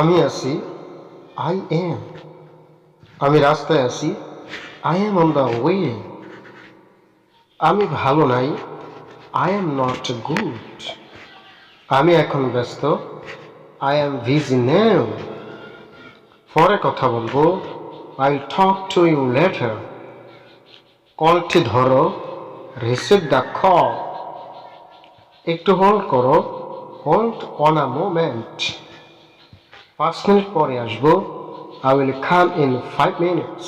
আমি আছি, I am. আমি রাস্তায় আছি, I am on the way. আমি ভালো নাই, আই এম নট গুড। আমি এখন ব্যস্ত, আই এম বিজি নাও। পরে কথা বলবো, I will talk to you later. কলটি ধরো, রিসিভ দ্য কল। একটু হোল্ড করো, hold on a moment. 5 minute পরে আসবো, I will come in 5 minutes.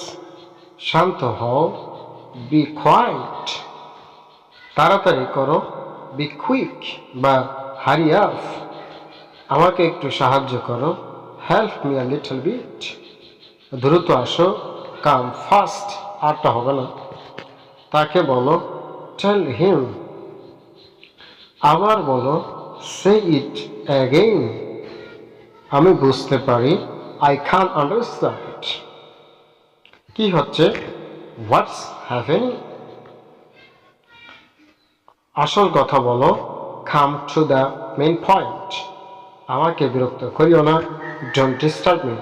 শান্ত হও, বি কোয়াইট। তাড়াতাড়ি করো, বি কুইক বা হারি আপ। আমাকে একটু সাহায্য করো, help me a little bit. দ্রুত আসো, কাম ফাস্ট। আরটা হবে না। তাকে বলো, টেল হিম। আবার বলো, সে ইট অ্যাগেইন। আমি বুঝতে পারি, আই ক্যান আন্ডারস্ট্যান্ড। কি হচ্ছে, হোয়াটস হ্যাপেনিং। আসল কথা বলো, come to the main point. আমাকে বিরক্ত করিও না, ডোন্ট ডিস্টার্ব মি।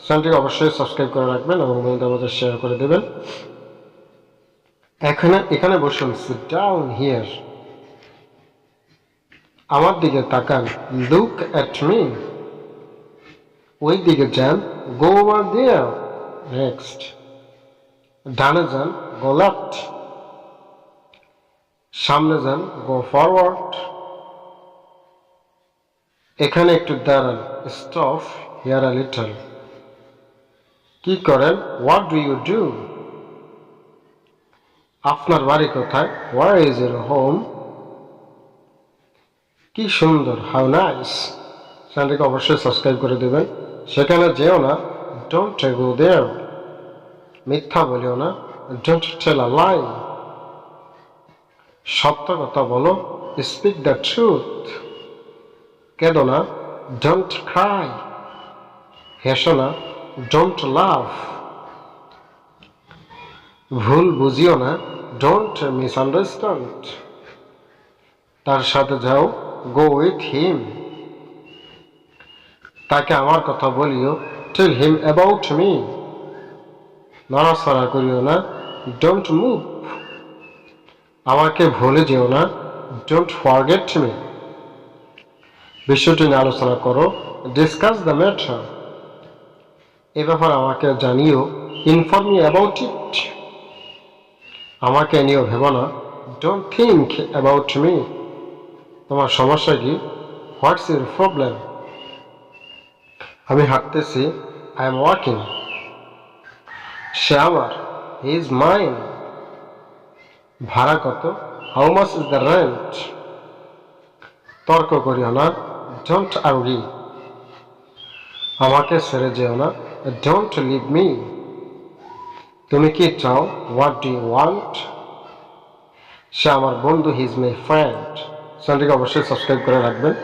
চ্যানেলটিকে অবশ্যই সাবস্ক্রাইব করে রাখবেন এবং বন্ধুদের মধ্যে শেয়ার করে দেবেন। এখানে বসুন, সিট ডাউন হিয়ার। আমার দিকে তাকান, লুক অ্যাট মি। ওই দিকে যান, গো ওভার দেয়ার। নেক্সট। ডানে যান, গো লেফট। সামনে যান, গো ফরওয়ার্ড। এখানে একটু দাঁড়ান, স্টপ হিয়ার আ লিটল। কি করেন, হোয়াট ডু ইউ ডু। আপনার বাড়ি কোথায়, ওয়ার ইজ ইউর হোম। কি সুন্দর, হাউ নাইস। চ্যানেলটিকে অবশ্যই সাবস্ক্রাইব করে দেবেন। সেখানে যেও না, ডোন্ট গো দেয়ার। মিথ্যা বলিও না, ডোন্ট টেল আ লাই। সত্য কথা বলো, স্পিক দ্য ট্রুথ। কেঁদো না, ডোন্ট ক্রাই। হেসো না, ডোন্ট লাভ। ভুল বুঝিও না, ডোন্ট মিসআন্ডারস্ট্যান্ড। তার সাথে যাও, গো উইথ হিম। তাকে আমার কথা বলিও, টেল হিম অ্যাবাউট মি। নড়াচড়া করিও না, ডোন্ট মুভ। আমাকে ভুলে যেও না, ডোন্ট ফরগেট মি। বিষয়টি নিয়ে আলোচনা করো, ডিসকাস দ্য ম্যাটার। এ ব্যাপারে আমাকে জানিও, ইনফর্ম মি অ্যাবাউট ইট। আমাকে নিয়েও ভেবো না, ডোন্ট থিঙ্ক অ্যাবাউট মি। তোমার সমস্যা কি, হোয়াটস ইউর প্রবলেম। আমি হাঁটতেছি, আই এম ওয়াকিং। সে আমার, হি ইজ মাইন। ভাড়া কত, how much is the rent. তর্ক করিও না, ডোন্ট আর্গি। আমাকে ছেড়ে যেও না, ডোন্ট লিভ মি। তুমি কি চাও, হোয়াট ডু ইউ ওয়ান্ট। সে আমার বন্ধু, হি ইজ মাই ফ্রেন্ড। চ্যানেলটিকে অবশ্যই সাবস্ক্রাইব করে রাখবেন।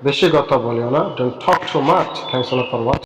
বেশি কথা বলিও না, don't talk too much. Thanks for watching.